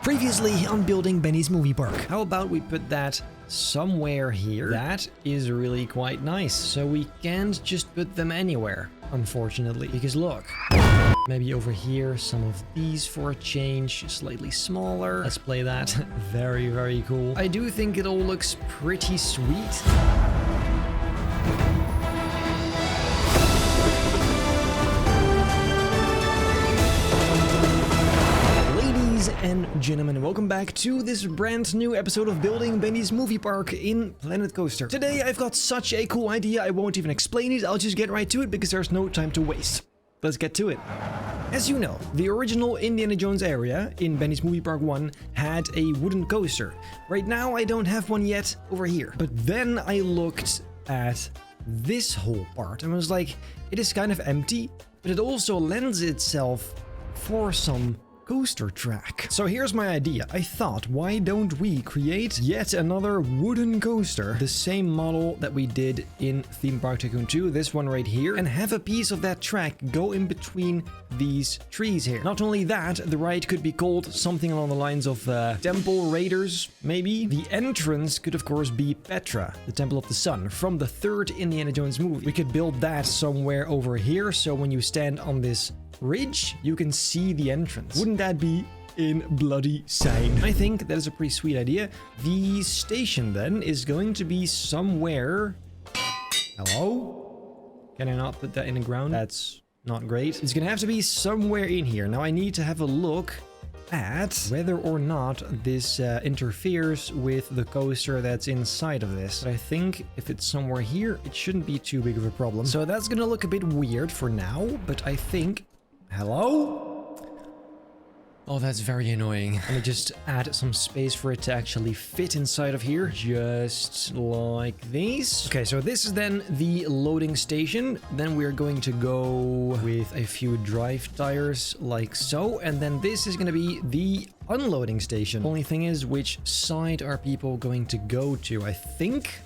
Previously on building Benny's movie park. How about we put that somewhere here? That is really quite nice. So we can't just put them anywhere, unfortunately. Because look, maybe over here, some of these for a change, slightly smaller. Let's play that. Very, very cool. I do think it all looks pretty sweet. And gentlemen, welcome back to this brand new episode of building Benny's movie park in Planet Coaster. Today I've got such a cool idea, I won't even explain it, I'll just get right to it because there's no time to waste. Let's get to it. As you know, the original Indiana Jones area in Benny's Movie Park 1 had a wooden coaster. Right now I don't have one yet over here. But then I looked at this whole part and was like, it is kind of empty, but it also lends itself for some coaster track. So here's my idea. I thought, why don't we create yet another wooden coaster, the same model that we did in Theme Park Tycoon 2, this one right here, and have a piece of that track go in between these trees here. Not only that, the ride could be called something along the lines of Temple Raiders, maybe. The entrance could of course be Petra, the Temple of the Sun, from the third Indiana Jones movie. We could build that somewhere over here, so when you stand on this ridge, you can see the entrance. Wouldn't that be in bloody insane? I think that is a pretty sweet idea. The station then is going to be somewhere... Hello? Can I not put that in the ground? That's not great. It's gonna have to be somewhere in here. Now I need to have a look at whether or not this interferes with the coaster that's inside of this. But I think if it's somewhere here, it shouldn't be too big of a problem. So that's gonna look a bit weird for now, but I think... Hello? Oh, that's very annoying. Let me just add some space for it to actually fit inside of here. Just like this. Okay, so this is then the loading station. Then we're going to go with a few drive tires like so. And then this is going to be the unloading station. Only thing is, which side are people going to go to? I think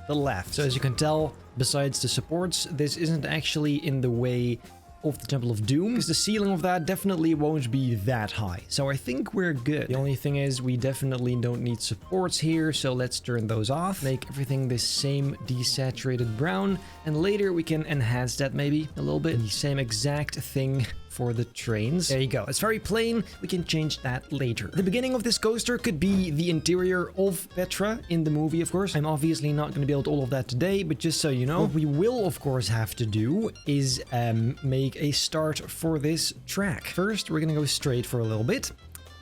the left. So as you can tell, besides the supports, this isn't actually in the way of the Temple of Doom, because the ceiling of that definitely won't be that high. So I think we're good. The only thing is we definitely don't need supports here, so let's turn those off. Make everything the same desaturated brown, and later we can enhance that maybe a little bit. The same exact thing for the trains. There you go. It's very plain. We can change that later. The beginning of this coaster could be the interior of Petra in the movie, of course. I'm obviously not going to build all of that today, but just so you know, what we will, of course, have to do is make a start for this track. First, we're going to go straight for a little bit,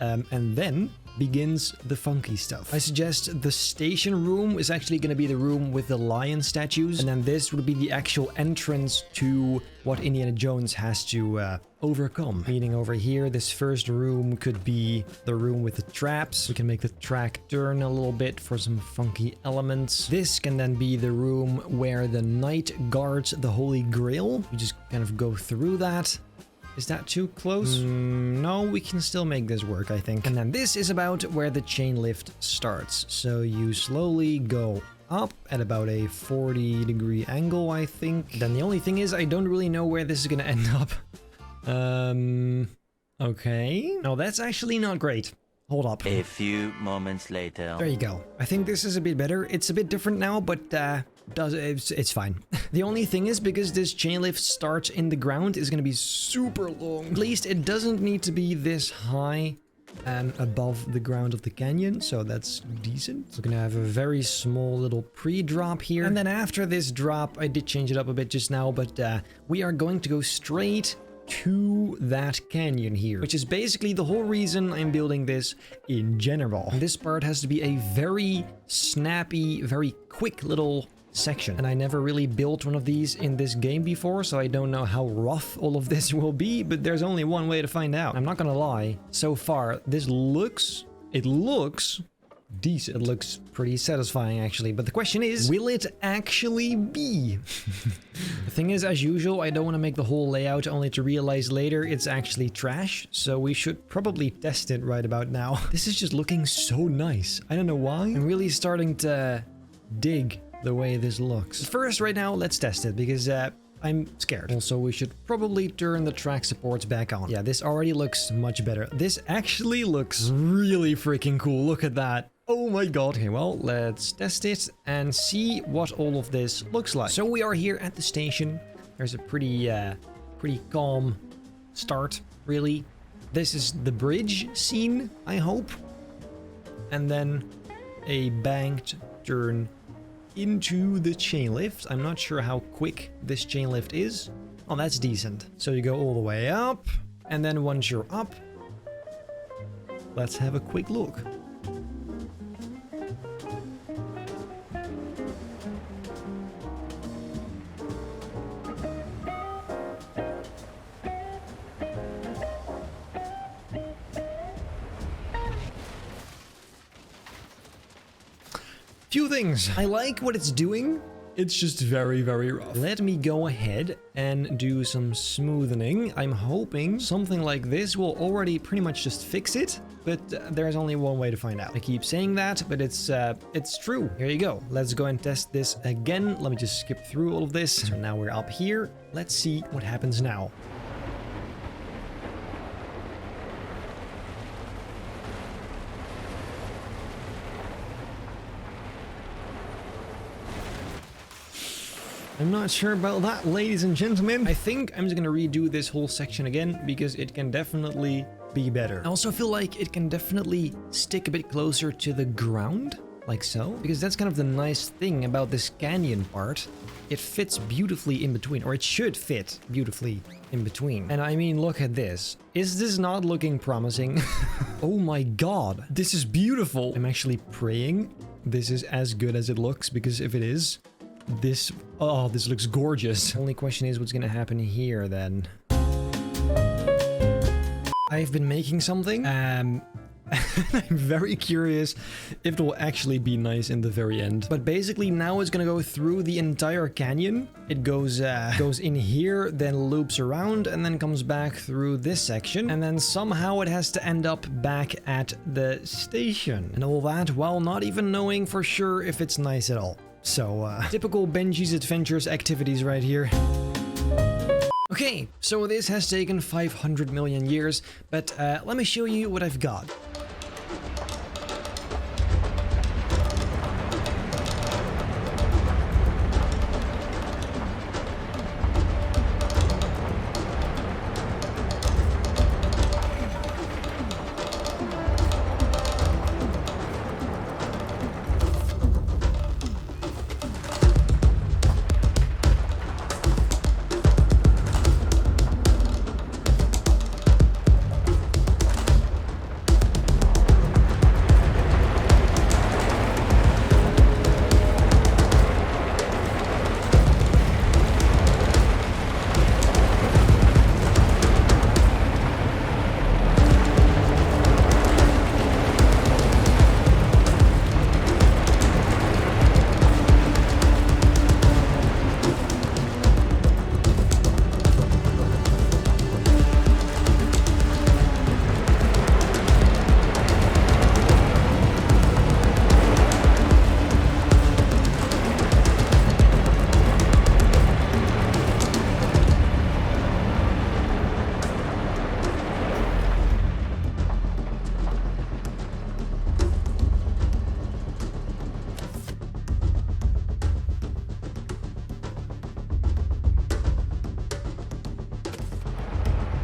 and then begins the funky stuff. I suggest the station room is actually going to be the room with the lion statues, and then this would be the actual entrance to what Indiana Jones has to overcome. Meaning over here, this first room could be the room with the traps. We can make the track turn a little bit for some funky elements. This can then be the room where the knight guards the Holy Grail. We just kind of go through that. Is that too close? No, we can still make this work, I think. And then this is about where the chain lift starts. So you slowly go up at about a 40-degree angle, I think. Then the only thing is, I don't really know where this is gonna end up. Okay. No, that's actually not great. Hold up. A few moments later. There you go. I think this is a bit better. It's a bit different now, but it's fine. The only thing is, because this chain lift starts in the ground, is going to be super long. At least it doesn't need to be this high and above the ground of the canyon, so that's decent. We're gonna have a very small little pre-drop here, and then after this drop, I did change it up a bit just now, but we are going to go straight to that canyon here, which is basically the whole reason I'm building this in general. And this part has to be a very snappy, very quick little section, and I never really built one of these in this game before, so I don't know how rough all of this will be, but there's only one way to find out. I'm not gonna lie, so far this looks decent. It looks pretty satisfying actually, but the question is, will it actually be? The thing is, as usual, I don't want to make the whole layout only to realize later it's actually trash, so we should probably test it right about now. This is just looking so nice. I don't know why. I'm really starting to dig the way this looks. First, right now, let's test it, because I'm scared. Also, we should probably turn the track supports back on. Yeah, this already looks much better. This actually looks really freaking cool. Look at that. Oh my god. Okay, well, let's test it and see what all of this looks like. So we are here at the station. There's a pretty calm start, really. This is the bridge scene, I hope. And then a banked turn into the chain lift. I'm not sure how quick this chain lift is. Oh, that's decent. So you go all the way up, and then once you're up, let's have a quick look. Few things. I like what it's doing. It's just very, very rough. Let me go ahead and do some smoothing. I'm hoping something like this will already pretty much just fix it, but there's only one way to find out. I keep saying that, but it's true. Here you go. Let's go and test this again. Let me just skip through all of this. So now we're up here. Let's see what happens now. I'm not sure about that, ladies and gentlemen. I think I'm just gonna redo this whole section again because it can definitely be better. I also feel like it can definitely stick a bit closer to the ground, like so, because that's kind of the nice thing about this canyon part. It fits beautifully in between, or it should fit beautifully in between. And I mean, look at this. Is this not looking promising? Oh my god, this is beautiful. I'm actually praying this is as good as it looks, because if it is, this looks gorgeous. Only question is what's gonna happen here then. I've been making something. I'm very curious if it will actually be nice in the very end. But basically now it's gonna go through the entire canyon. It goes in here, then loops around, and then comes back through this section. And then somehow it has to end up back at the station. And all that while not even knowing for sure if it's nice at all. So, typical Benji's Adventures activities right here. Okay, so this has taken 500 million years, but let me show you what I've got.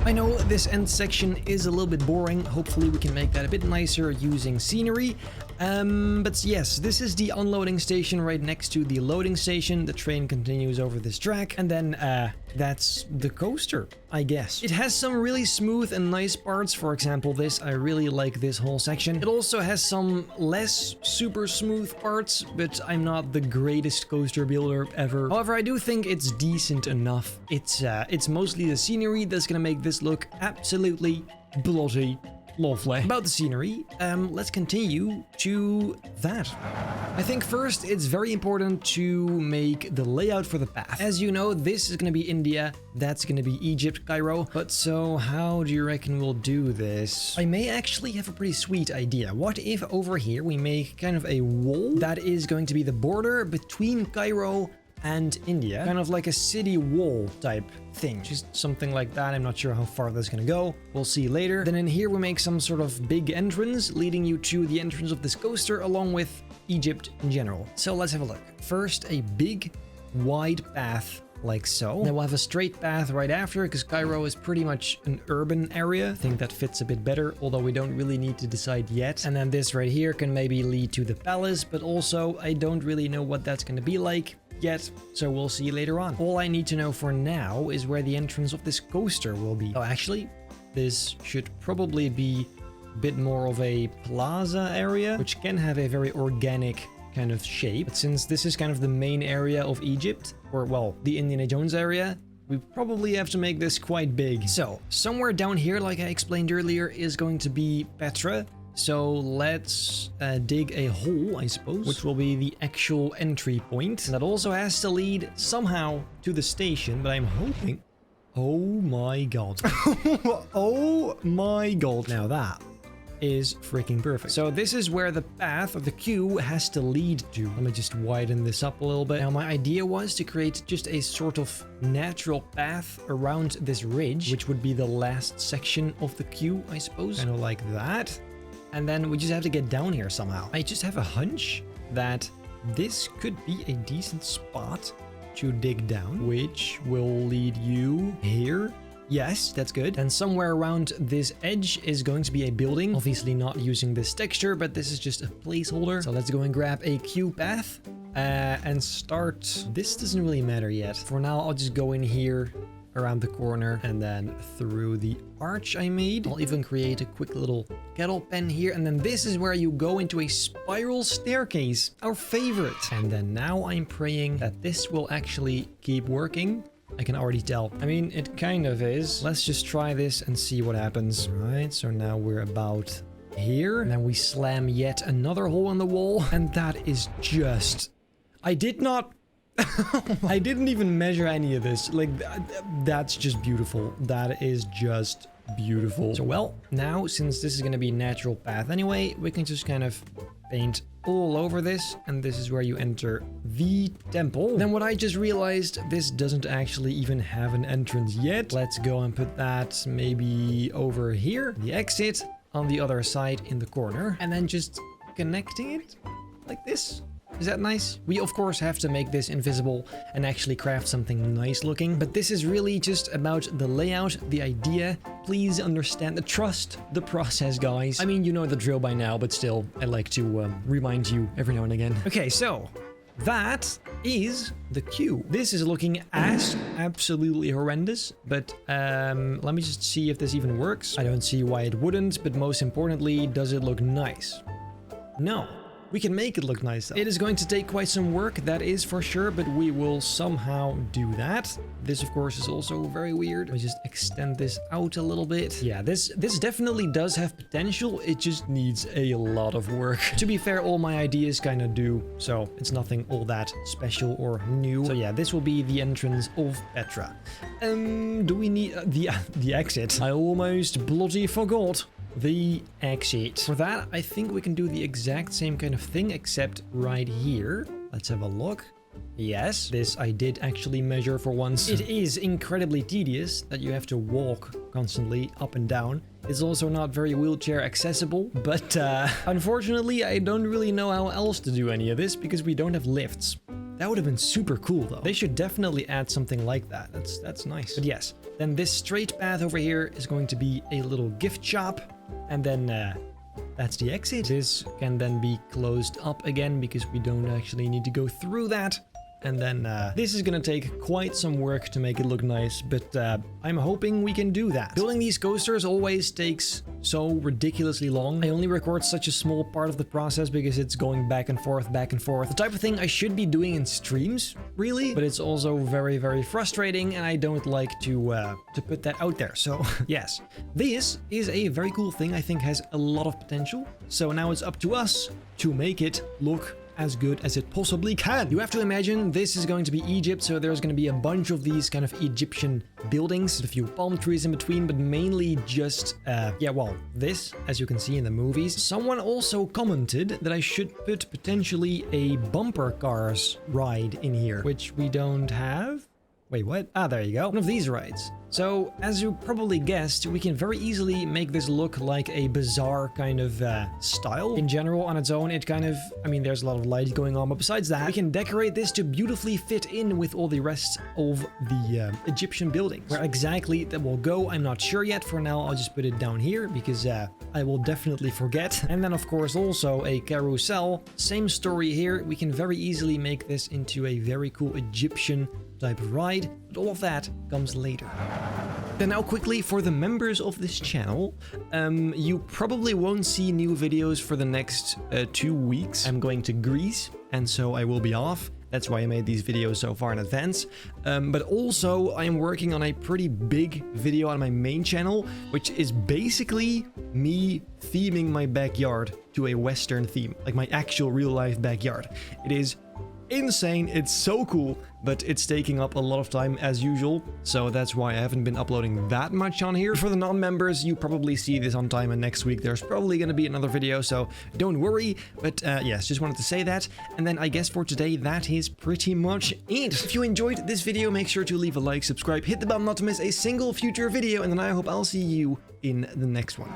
I know this end section is a little bit boring. Hopefully we can make that a bit nicer using scenery. But yes, this is the unloading station right next to the loading station. The train continues over this track, and then that's the coaster, I guess. It has some really smooth and nice parts. For example, this, I really like this whole section. It also has some less super smooth parts, but I'm not the greatest coaster builder ever. However, I do think it's decent enough. It's mostly the scenery that's gonna make this look absolutely bloody lovely. About the scenery, let's continue to that. I think first it's very important to make the layout for the path. As you know, this is gonna be India, that's gonna be Egypt, Cairo. But so how do you reckon we'll do this? I may actually have a pretty sweet idea. What if over here we make kind of a wall that is going to be the border between Cairo and India. Kind of like a city wall type thing. Just something like that. I'm not sure how far that's gonna go. We'll see later. Then in here we make some sort of big entrance leading you to the entrance of this coaster along with Egypt in general. So let's have a look. First, a big wide path like so. Then we'll have a straight path right after because Cairo is pretty much an urban area. I think that fits a bit better, although we don't really need to decide yet. And then this right here can maybe lead to the palace, but also I don't really know what that's going to be like yet, so we'll see later on. All I need to know for now is where the entrance of this coaster will be. Oh, actually, this should probably be a bit more of a plaza area, which can have a very organic kind of shape. But since this is kind of the main area of Egypt, or well, the Indiana Jones area, we probably have to make this quite big. So somewhere down here, like I explained earlier, is going to be Petra. So let's dig a hole, I suppose, which will be the actual entry point. And that also has to lead somehow to the station, but I'm hoping... Oh my god. Oh my god. Now that is freaking perfect. So this is where the path or the queue has to lead to. Let me just widen this up a little bit. Now my idea was to create just a sort of natural path around this ridge, which would be the last section of the queue, I suppose. Kind of like that. And then we just have to get down here somehow. I just have a hunch that this could be a decent spot to dig down, which will lead you here. Yes, that's good. And somewhere around this edge is going to be a building. Obviously not using this texture, but this is just a placeholder. So let's go and grab a queue path and start. This doesn't really matter yet. For now, I'll just go in here around the corner and then through the arch I made. I'll even create a quick little kettle pen here. And then this is where you go into a spiral staircase, our favorite. And then now I'm praying that this will actually keep working. I can already tell. I mean, it kind of is. Let's just try this and see what happens. All right, so now we're about here. And then we slam yet another hole in the wall. And that is just... I did not... I didn't even measure any of this. Like, that's just beautiful. That is just beautiful. So, well, now, since this is going to be a natural path anyway, we can just kind of paint all over this, and this is where you enter the temple. Then what I just realized, this doesn't actually even have an entrance yet. Let's go and put that maybe over here. The exit on the other side in the corner, and then just connecting it like this. Is that nice? We of course have to make this invisible and actually craft something nice looking, but this is really just about the layout, the idea. Please understand, trust the process, guys. I mean, you know the drill by now, but still, I like to remind you every now and again. Okay, so that is the queue. This is looking absolutely horrendous, but let me just see if this even works. I don't see why it wouldn't, but most importantly, does it look nice? No. We can make it look nice though. It is going to take quite some work, that is for sure, but we will somehow do that. This, of course, is also very weird. Let me just extend this out a little bit. Yeah, this definitely does have potential. It just needs a lot of work. To be fair, all my ideas kind of do, so it's nothing all that special or new. So yeah, this will be the entrance of Petra. Do we need the exit? I almost bloody forgot. The exit. For that, I think we can do the exact same kind of thing, except right here. Let's have a look. Yes, this I did actually measure for once. It is incredibly tedious that you have to walk constantly up and down. It's also not very wheelchair accessible, but unfortunately, I don't really know how else to do any of this because we don't have lifts. That would have been super cool though. They should definitely add something like that. That's nice. But yes, then this straight path over here is going to be a little gift shop. And then that's the exit. This can then be closed up again because we don't actually need to go through that. And then this is gonna take quite some work to make it look nice, but I'm hoping we can do that. Building these coasters always takes so ridiculously long. I only record such a small part of the process because it's going back and forth. The type of thing I should be doing in streams, really, but it's also very, very frustrating and I don't like to put that out there. So yes, this is a very cool thing I think has a lot of potential. So now it's up to us to make it look as good as it possibly can. You have to imagine this is going to be Egypt, so there's going to be a bunch of these kind of Egyptian buildings, a few palm trees in between, but mainly just, this, as you can see in the movies. Someone also commented that I should put potentially a bumper cars ride in here, which we don't have. Wait, what? Ah, there you go. One of these rides. So, as you probably guessed, we can very easily make this look like a bizarre kind of style. In general, on its own, it kind of, there's a lot of light going on, but besides that, we can decorate this to beautifully fit in with all the rest of the Egyptian buildings. Where exactly that will go, I'm not sure yet. For now, I'll just put it down here because I will definitely forget. And then, of course, also a carousel. Same story here. We can very easily make this into a very cool Egyptian type of ride, but all of that comes later. Then now quickly for the members of this channel, you probably won't see new videos for the next 2 weeks. I'm going to Greece, and so I will be off. That's why I made these videos so far in advance. But also, I am working on a pretty big video on my main channel, which is basically me theming my backyard to a Western theme, like my actual real-life backyard. It is insane, it's so cool, but it's taking up a lot of time as usual, so that's why I haven't been uploading that much on here. For the non-members, you probably see this on time, and next week there's probably gonna be another video, so don't worry. But yes, just wanted to say that. And then I guess for today, that is pretty much it. If you enjoyed this video, make sure to leave a like, subscribe, hit the bell not to miss a single future video, and then I hope I'll see you in the next one.